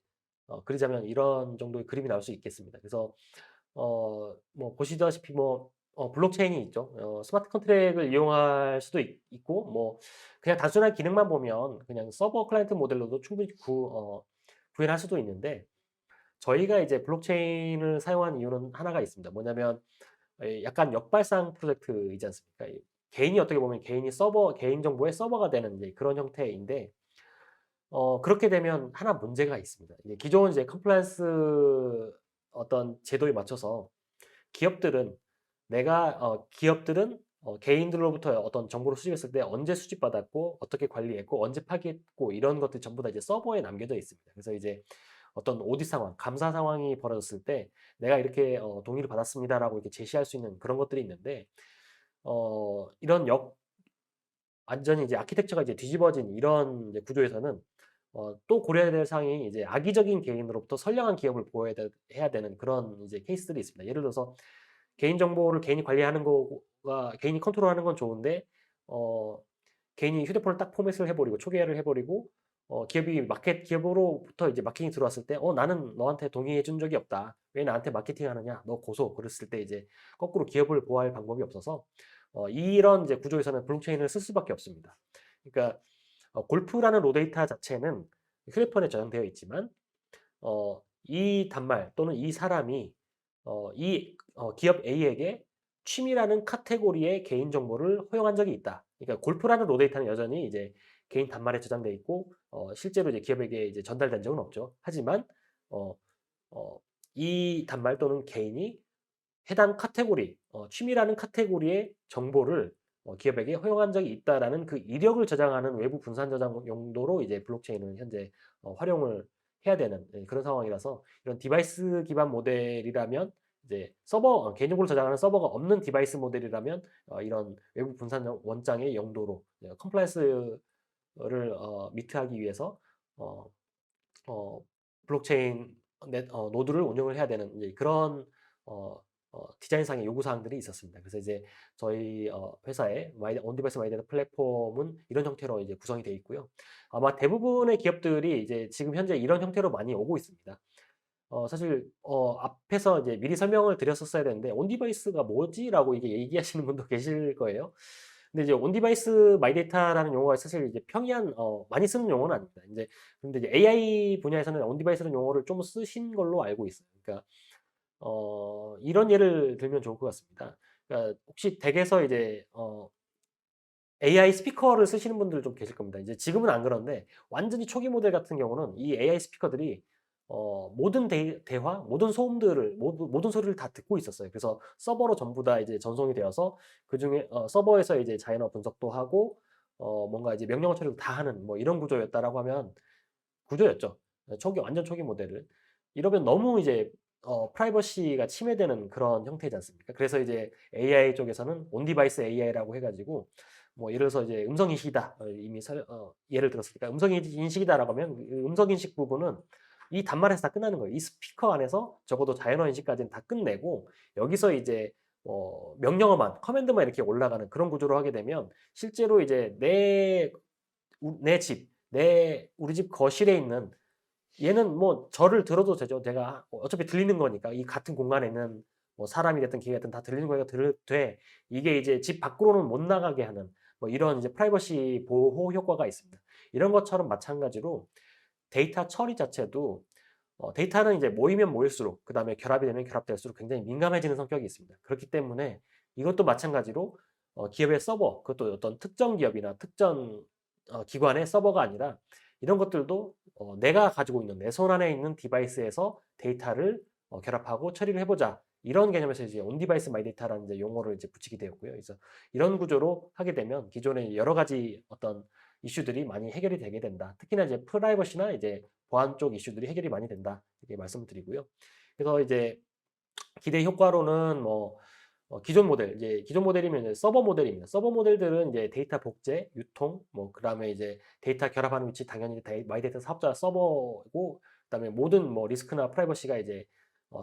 그리자면 이런 정도의 그림이 나올 수 있겠습니다. 그래서 뭐 보시다시피 뭐 블록체인이 있죠. 스마트 컨트랙을 이용할 수도 있고 뭐 그냥 단순한 기능만 보면 그냥 서버 클라이언트 모델로도 충분히 구현할 수도 있는데 저희가 이제 블록체인을 사용한 이유는 하나가 있습니다. 뭐냐면 약간 역발상 프로젝트이지 않습니까? 개인이 어떻게 보면 개인 정보의 서버가 되는 이제 그런 형태인데 그렇게 되면 하나 문제가 있습니다. 이게 기존 이제 컴플라이언스 어떤 제도에 맞춰서 기업들은 기업들은 개인들로부터 어떤 정보를 수집했을 때 언제 수집받았고 어떻게 관리했고 언제 파기했고 이런 것들이 전부 다 이제 서버에 남겨져 있습니다. 그래서 이제 어떤 오디 상황, 감사 상황이 벌어졌을 때 내가 이렇게 동의를 받았습니다라고 이렇게 제시할 수 있는 그런 것들이 있는데 이런 완전히 이제 아키텍처가 이제 뒤집어진 이런 이제 구조에서는 또 고려해야 될 사항이 이제 악의적인 개인으로부터 선량한 기업을 보호해야 해야 되는 그런 이제 케이스들이 있습니다. 예를 들어서 개인 정보를 개인이 관리하는 거가 개인이 컨트롤하는 건 좋은데 어 개인이 휴대폰을 딱 포맷을 해버리고 초기화를 해버리고 기업으로부터 이제 마케팅이 들어왔을 때 나는 너한테 동의해 준 적이 없다. 왜 나한테 마케팅하느냐? 너 고소. 그랬을 때 이제 거꾸로 기업을 보호할 방법이 없어서 이런 이제 구조에서는 블록체인을 쓸 수밖에 없습니다. 그러니까 골프라는 로 데이터 자체는 휴대폰에 저장되어 있지만 이 단말 또는 이 사람이 기업 A에게 취미라는 카테고리의 개인 정보를 허용한 적이 있다. 그러니까 골프라는 로 데이터는 여전히 이제 개인 단말에 저장돼 있고 실제로 이제 기업에게 이제 전달된 적은 없죠. 하지만 어, 이 단말 또는 개인이 해당 카테고리, 취미라는 카테고리의 정보를 기업에게 허용한 적이 있다라는 그 이력을 저장하는 외부 분산 저장 용도로 이제 블록체인은 현재 활용을 해야 되는 그런 상황이라서 이런 디바이스 기반 모델이라면 이제 개인정보를 저장하는 서버가 없는 디바이스 모델이라면 이런 외부 분산 원장의 용도로 컴플라이언스를 미트하기 위해서 어, 어, 블록체인 노드를 운영을 해야 되는 이제 그런 어, 디자인상의 요구사항들이 있었습니다. 그래서 이제 저희 회사의 온디바이스 마이데이터 플랫폼은 이런 형태로 이제 구성이 되어 있고요. 아마 대부분의 기업들이 이제 지금 현재 이런 형태로 많이 오고 있습니다. 사실 앞에서 이제 미리 설명을 드렸었어야 되는데 온디바이스가 뭐지라고 이게 얘기하시는 분도 계실 거예요. 근데 이제 온디바이스 마이데이터라는 용어가 사실 이제 평이한 많이 쓰는 용어는 아닙니다. 이제 근데 이제 AI 분야에서는 온디바이스라는 용어를 좀 쓰신 걸로 알고 있어요. 그러니까 이런 예를 들면 좋을 것 같습니다. 그러니까 혹시 댁에서 이제 AI 스피커를 쓰시는 분들 좀 계실 겁니다. 이제 지금은 안 그런데 완전히 초기 모델 같은 경우는 이 AI 스피커들이 모든 대화, 모든 소음들을 모든 소리를 다 듣고 있었어요. 그래서 서버로 전부 다 이제 전송이 되어서 그중에 서버에서 이제 자연어 분석도 하고 뭔가 이제 명령어 처리도 다 하는 뭐 이런 구조였다라고 하면 구조였죠. 완전 초기 모델을. 이러면 너무 이제 프라이버시가 침해되는 그런 형태지 않습니까? 그래서 이제 AI 쪽에서는 온 디바이스 AI라고 해 가지고 뭐 예를 들어서 이제 음성 인식이다. 이미 예를 들었으니까 음성 인식이다라고 하면 그 음성 인식 부분은 이 단말에서 다 끝나는 거예요. 이 스피커 안에서 적어도 자연어 인식까지는 다 끝내고 여기서 이제 명령어만 커맨드만 이렇게 올라가는 그런 구조로 하게 되면 실제로 이제 우리 집 거실에 있는 얘는 뭐 저를 들어도 되죠. 제가 어차피 들리는 거니까 이 같은 공간에 있는 뭐 사람이 됐든 기계가 됐든 다 들리는 거니까 돼. 이게 이제 집 밖으로는 못 나가게 하는 뭐 이런 이제 프라이버시 보호 효과가 있습니다. 이런 것처럼 마찬가지로 데이터 처리 자체도 데이터는 이제 모이면 모일수록 그다음에 결합이 되면 결합될수록 굉장히 민감해지는 성격이 있습니다. 그렇기 때문에 이것도 마찬가지로 기업의 서버, 그것도 어떤 특정 기업이나 특정 기관의 서버가 아니라 이런 것들도 내가 가지고 있는 내 손 안에 있는 디바이스에서 데이터를 결합하고 처리를 해보자. 이런 개념에서 이제 온 디바이스 마이 데이터라는 이제 용어를 이제 붙이게 되었고요. 그래서 이런 구조로 하게 되면 기존의 여러 가지 어떤 이슈들이 많이 해결이 되게 된다. 특히나 이제 프라이버시나 이제 보안 쪽 이슈들이 해결이 많이 된다. 이렇게 말씀을 드리고요. 그래서 이제 기대 효과로는 뭐 기존 모델이면 이제 서버 모델입니다. 서버 모델들은 이제 데이터 복제, 유통, 뭐 그다음에 이제 데이터 결합하는 위치 당연히 마이데이터 사업자 서버고 그다음에 모든 뭐 리스크나 프라이버시가 이제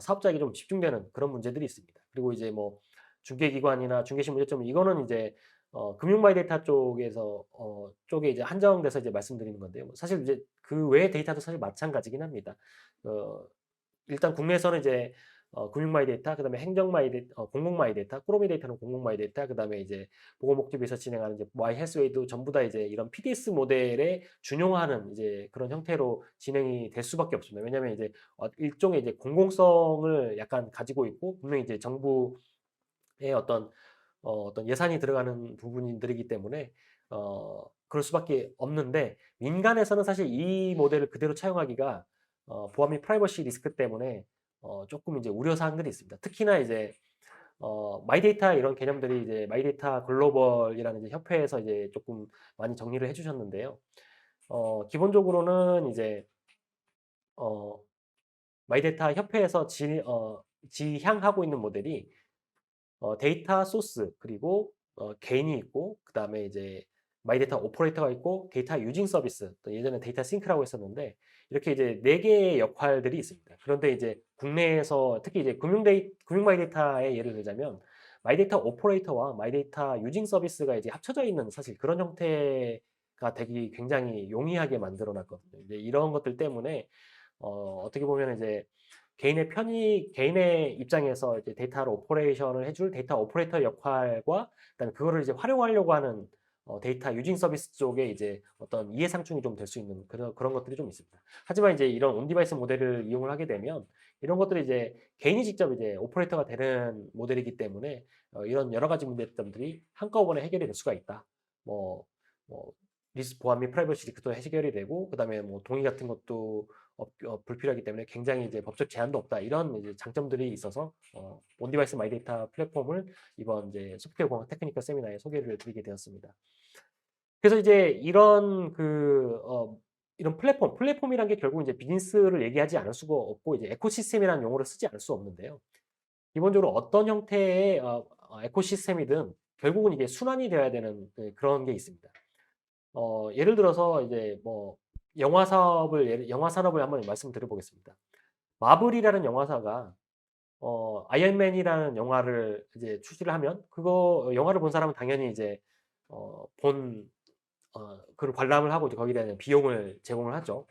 사업자에게 좀 집중되는 그런 문제들이 있습니다. 그리고 이제 뭐 중개기관이나 중개실 문제점 이거는 이제 금융 마이데이터 쪽에 이제 한정돼서 이제 말씀드리는 건데요. 뭐 사실 이제 그 외의 데이터도 사실 마찬가지긴 합니다. 어 일단 국내에서는 이제 금융 마이데이터, 그다음에 행정 마이데이터, 공공 마이데이터, 꾸러미 데이터는 공공 마이데이터, 그다음에 이제 보건 복지부에서 진행하는 이제 마이 헬스웨이도 전부 다 이제 이런 PDS 모델에 준용하는 이제 그런 형태로 진행이 될 수밖에 없습니다. 왜냐하면 이제 일종의 이제 공공성을 약간 가지고 있고 분명히 이제 정부의 어떤 예산이 들어가는 부분들이기 때문에 그럴 수밖에 없는데 민간에서는 사실 이 모델을 그대로 차용하기가 보안 및 프라이버시 리스크 때문에 조금 이제 우려 사항들이 있습니다. 특히나 이제 마이데이터 이런 개념들이 이제 마이데이터 글로벌이라는 이제 협회에서 이제 조금 많이 정리를 해주셨는데요. 기본적으로는 이제 어, 마이데이터 협회에서 지향하고 있는 모델이 데이터 소스 그리고 개인이 있고 그다음에 이제 마이데이터 오퍼레이터가 있고 데이터 유징 서비스 또 예전에 데이터 싱크라고 했었는데 이렇게 이제 네 개의 역할들이 있습니다. 그런데 이제 국내에서 특히 이제 금융 마이데이터의 예를 들자면 마이데이터 오퍼레이터와 마이데이터 유징 서비스가 이제 합쳐져 있는 사실 그런 형태가 되기 굉장히 용이하게 만들어 놨거든요. 이제 이런 것들 때문에 어떻게 보면 이제 개인의 입장에서 이제 데이터를 오퍼레이션을 해줄 데이터 오퍼레이터 역할과 그다음에 그거를 이제 활용하려고 하는 데이터 유징 서비스 쪽에 이제 어떤 이해상충이 좀 될 수 있는 그런 것들이 좀 있습니다. 하지만 이제 이런 온디바이스 모델을 이용을 하게 되면 이런 것들이 이제 개인이 직접 이제 오퍼레이터가 되는 모델이기 때문에 이런 여러 가지 문제점들이 한꺼번에 해결이 될 수가 있다. 뭐, 뭐 보안 및 프라이버시 리스크도 해결이 되고 그다음에 뭐 동의 같은 것도 불필요하기 때문에 굉장히 이제 법적 제한도 없다. 이런 이제 장점들이 있어서 온디바이스 마이데이터 플랫폼을 이번 이제 소프트웨어 공학 테크니컬 세미나에 소개를 드리게 되었습니다. 그래서 이제 이런 플랫폼이란 게 결국 이제 비즈니스를 얘기하지 않을 수가 없고 이제 에코시스템이라는 용어를 쓰지 않을 수 없는데요. 기본적으로 어떤 형태의 에코시스템이든 결국은 이게 순환이 되어야 되는 그런 게 있습니다. 예를 들어서 이제 뭐 영화 산업을 한번 말씀드려보겠습니다. 마블이라는 영화사가 아이언맨이라는 영화를 이제 출시를 하면 그거 영화를 본 사람은 당연히 이제 본 그걸 관람을 하고 이제 거기에 대한 비용을 제공을 하죠.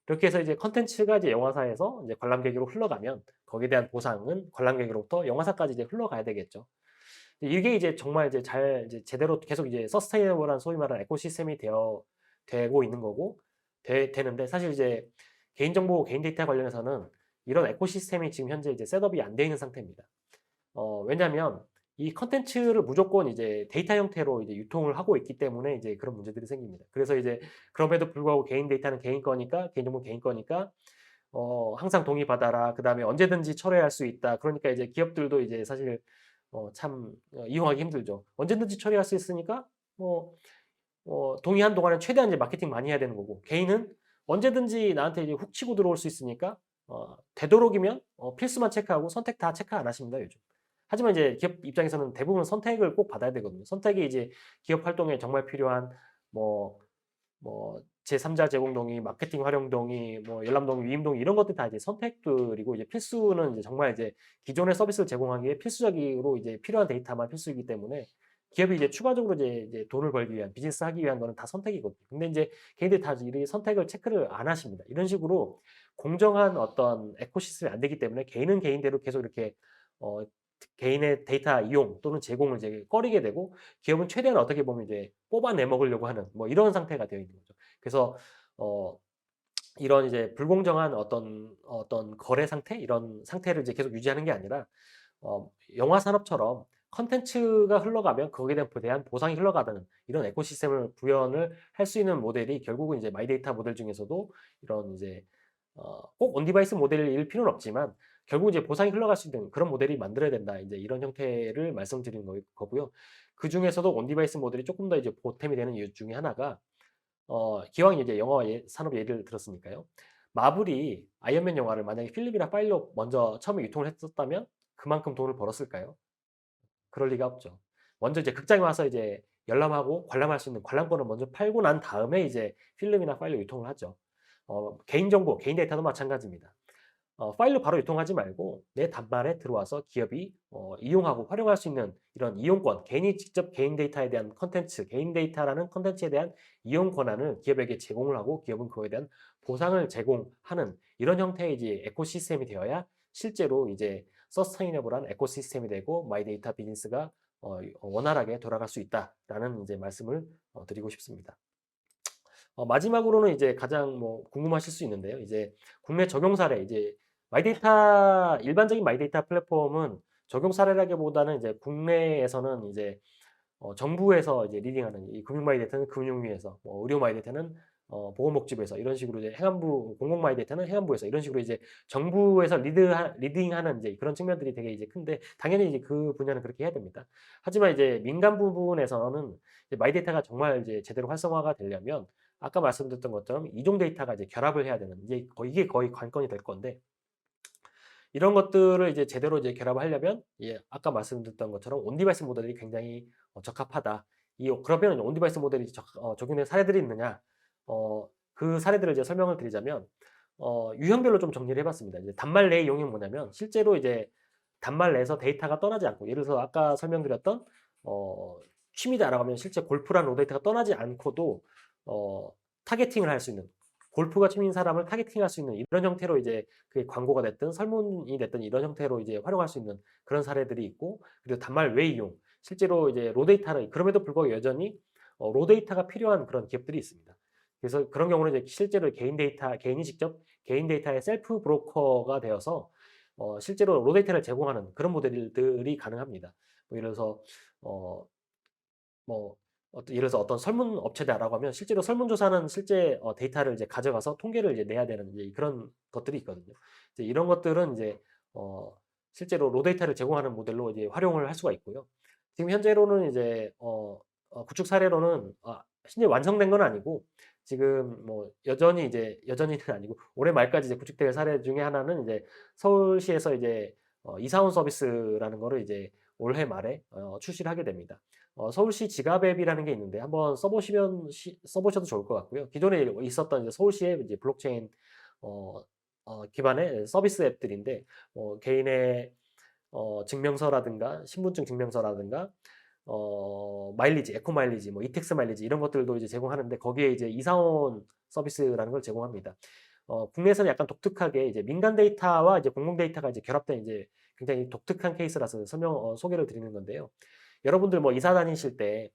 이렇게 해서 이제 컨텐츠가 이제 영화사에서 이제 관람객으로 흘러가면 거기에 대한 보상은 관람객으로부터 영화사까지 이제 흘러가야 되겠죠. 이게 이제 정말 이제 제대로 계속 이제 서스테이너블한 소위 말하는 에코시스템이 되고 있는 거고 되는데 사실 이제 개인정보, 개인 데이터 관련해서는 이런 에코시스템이 지금 현재 이제 셋업이 안 돼 있는 상태입니다. 왜냐하면 이 컨텐츠를 무조건 이제 데이터 형태로 이제 유통을 하고 있기 때문에 이제 그런 문제들이 생깁니다. 그래서 이제 그럼에도 불구하고 개인 데이터는 개인 거니까 개인정보 개인 거니까 항상 동의받아라. 그다음에 언제든지 철회할 수 있다. 그러니까 이제 기업들도 이제 사실 참 이용하기 힘들죠. 언제든지 처리할 수 있으니까 뭐 동의한 동안에 최대한 이제 마케팅 많이 해야 되는 거고 개인은 언제든지 나한테 이제 훅 치고 들어올 수 있으니까 되도록이면 필수만 체크하고 선택 다 체크 안 하십니다 요즘. 하지만 이제 기업 입장에서는 대부분 선택을 꼭 받아야 되거든요. 선택이 이제 기업 활동에 정말 필요한 뭐 제3자 제공 동의, 마케팅 활용 동의, 뭐 열람 동의, 위임 동의 이런 것들 다 이제 선택들이고 이제 필수는 이제 정말 이제 기존의 서비스를 제공하기에 필수적으로 이제 필요한 데이터만 필수이기 때문에 기업이 이제 추가적으로 이제 돈을 벌기 위한 비즈니스 하기 위한 거는 다 선택이거든요. 근데 이제 개인들이 다 이렇게 선택을 체크를 안 하십니다. 이런 식으로 공정한 어떤 에코시스템이 안 되기 때문에 개인은 개인대로 계속 이렇게 어, 개인의 데이터 이용 또는 제공을 이제 꺼리게 되고 기업은 최대한 어떻게 보면 이제 뽑아내 먹으려고 하는 뭐 이런 상태가 되어 있는 거죠. 그래서 어, 이런 이제 불공정한 어떤 거래 상태 이런 상태를 이제 계속 유지하는 게 아니라 영화 산업처럼 컨텐츠가 흘러가면 거기에 대한 보상이 흘러가는 이런 에코시스템을 구현을 할 수 있는 모델이 결국은 이제 마이데이터 모델 중에서도 이런 이제 꼭 온디바이스 모델일 필요는 없지만 결국 이제 보상이 흘러갈 수 있는 그런 모델이 만들어야 된다. 이제 이런 형태를 말씀드리는 거고요. 그 중에서도 온디바이스 모델이 조금 더 이제 보탬이 되는 이유 중에 하나가 기왕 이제 영화 산업 예를 들었으니까요. 마블이 아이언맨 영화를 만약에 필름이나 파일로 먼저 처음에 유통을 했었다면 그만큼 돈을 벌었을까요? 그럴 리가 없죠. 먼저 이제 극장에 와서 이제 열람하고 관람할 수 있는 관람권을 먼저 팔고 난 다음에 이제 필름이나 파일로 유통을 하죠. 개인정보, 개인 데이터도 마찬가지입니다. 파일로 바로 유통하지 말고 내 단말에 들어와서 기업이 이용하고 활용할 수 있는 이런 이용권, 개인이 직접 개인 데이터에 대한 컨텐츠, 개인 데이터라는 컨텐츠에 대한 이용 권한을 기업에게 제공을 하고 기업은 그거에 대한 보상을 제공하는 이런 형태의 이제 에코시스템이 되어야 실제로 이제 서스테이너블한 에코시스템이 되고 마이데이터 비즈니스가 원활하게 돌아갈 수 있다라는 이제 말씀을 드리고 싶습니다. 마지막으로는 이제 가장 뭐 궁금하실 수 있는데요. 이제 국내 적용 사례, 이제 일반적인 마이데이터 플랫폼은 적용 사례라기보다는 이제 국내에서는 이제 정부에서 이제 리딩하는 이 금융 마이데이터는 금융위에서, 뭐 의료 마이데이터는 보건복지부에서 이런 식으로 이제 행안부 공공 마이데이터는 행안부에서 이런 식으로 이제 정부에서 리딩하는 이제 그런 측면들이 되게 이제 큰데 당연히 이제 그 분야는 그렇게 해야 됩니다. 하지만 이제 민간 부분에서는 이제 마이데이터가 정말 이제 제대로 활성화가 되려면 아까 말씀드렸던 것처럼 이종 데이터가 이제 결합을 해야 되는 이게 거의 관건이 될 건데 이런 것들을 이제 제대로 이제 결합하려면 예 아까 말씀드렸던 것처럼 온 디바이스 모델이 굉장히 적합하다. 그러면 온 디바이스 모델이 적용된 사례들이 있느냐? 그 사례들을 이제 설명을 드리자면 유형별로 좀 정리를 해 봤습니다. 이제 단말 내의 이용이 뭐냐면 실제로 이제 단말 내에서 데이터가 떠나지 않고 예를 들어서 아까 설명드렸던 어 취미다라고 하면 실제 골프라는 로 데이터가 떠나지 않고도 어 타겟팅을 할 수 있는 골프가 취미인 사람을 타겟팅할 수 있는 이런 형태로 이제 그게 광고가 됐든 설문이 됐든 이런 형태로 이제 활용할 수 있는 그런 사례들이 있고 그리고 단말 외 이용 실제로 이제 로 데이터를 그럼에도 불구하고 여전히 로 데이터가 필요한 그런 기업들이 있습니다. 그래서 그런 경우는 이제 실제로 개인이 직접 개인 데이터의 셀프 브로커가 되어서 실제로 로 데이터를 제공하는 그런 모델들이 가능합니다. 뭐 예를 들어서 어 뭐 예를 들어서 어떤 설문 업체다라고 하면 실제로 설문조사는 실제 데이터를 이제 가져가서 통계를 이제 내야 되는 이제 그런 것들이 있거든요. 이제 이런 것들은 이제 어 실제로 로 데이터를 제공하는 모델로 이제 활용을 할 수가 있고요. 지금 현재로는 이제 구축 사례로는 현재 완성된 건 아니고 지금 뭐 여전히는 아니고 올해 말까지 이제 구축될 사례 중에 하나는 이제 서울시에서 이제 이사원 서비스라는 거를 이제 올해 말에 출시를 하게 됩니다. 서울시 지갑 앱이라는 게 있는데 한번 써보셔도 좋을 것 같고요. 기존에 있었던 이제 서울시의 이제 블록체인 어 기반의 서비스 앱들인데 개인의 증명서라든가 신분증 증명서라든가 마일리지, 에코 마일리지, 뭐 이택스 마일리지 이런 것들도 이제 제공하는데 거기에 이제 이사원 서비스라는 걸 제공합니다. 국내에서는 약간 독특하게 이제 민간 데이터와 이제 공공 데이터가 이제 결합된 이제 굉장히 독특한 케이스라서 소개를 드리는 건데요. 여러분들 뭐 이사 다니실 때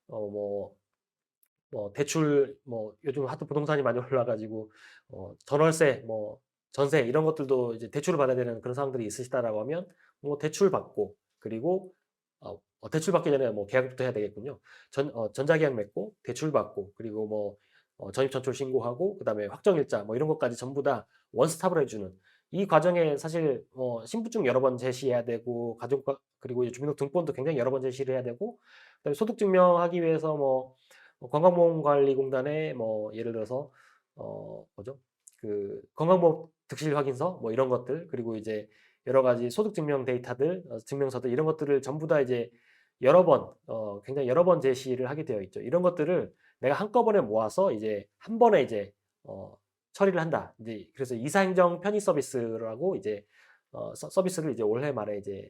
뭐 대출 뭐 요즘 하도 부동산이 많이 올라가지고 전월세 뭐 전세 이런 것들도 이제 대출을 받아야 되는 그런 상황들이 있으시다라고 하면 뭐 대출 받고 그리고 대출 받기 전에 뭐 계약부터 해야 되겠군요. 전자계약 맺고 대출 받고 그리고 뭐 전입전출 신고하고 그다음에 확정일자 뭐 이런 것까지 전부 다 원스톱으로 해주는 이 과정에 사실 신분증 여러 번 제시해야 되고 가족과 그리고 이제 주민등록번호도 굉장히 여러 번 제시를 해야 되고 그다음에 소득 증명하기 위해서 뭐 건강보험관리공단에 뭐 예를 들어서 뭐죠? 그 건강보험 득실 확인서 뭐 이런 것들 그리고 이제 여러 가지 소득 증명 데이터들, 증명서들 이런 것들을 전부 다 이제 여러 번 굉장히 여러 번 제시를 하게 되어 있죠. 이런 것들을 내가 한꺼번에 모아서 이제 한 번에 이제 처리를 한다. 이제 그래서 이사행정 편의 서비스라고 이제 서비스를 이제 올해 말에 이제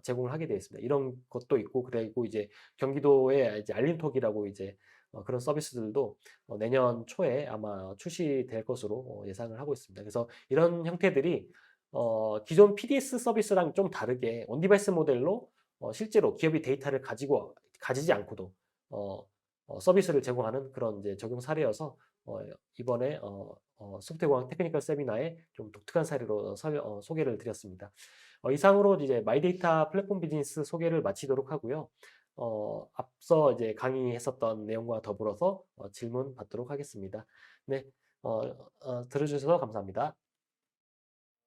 제공을 하게 되어 있습니다. 이런 것도 있고 그리고 이제 경기도의 이제 알림톡이라고 이제 그런 서비스들도 내년 초에 아마 출시될 것으로 예상을 하고 있습니다. 그래서 이런 형태들이 기존 PDS 서비스랑 좀 다르게 온디바이스 모델로 실제로 기업이 데이터를 가지지 않고도 서비스를 제공하는 그런 이제 적용 사례여서 이번에 소프트웨어공학 테크니컬 세미나에 좀 독특한 사례로 소개를 드렸습니다. 이상으로 이제 마이데이터 플랫폼 비즈니스 소개를 마치도록 하고요. 앞서 이제 강의했었던 내용과 더불어서 질문 받도록 하겠습니다. 네, 들어주셔서 감사합니다.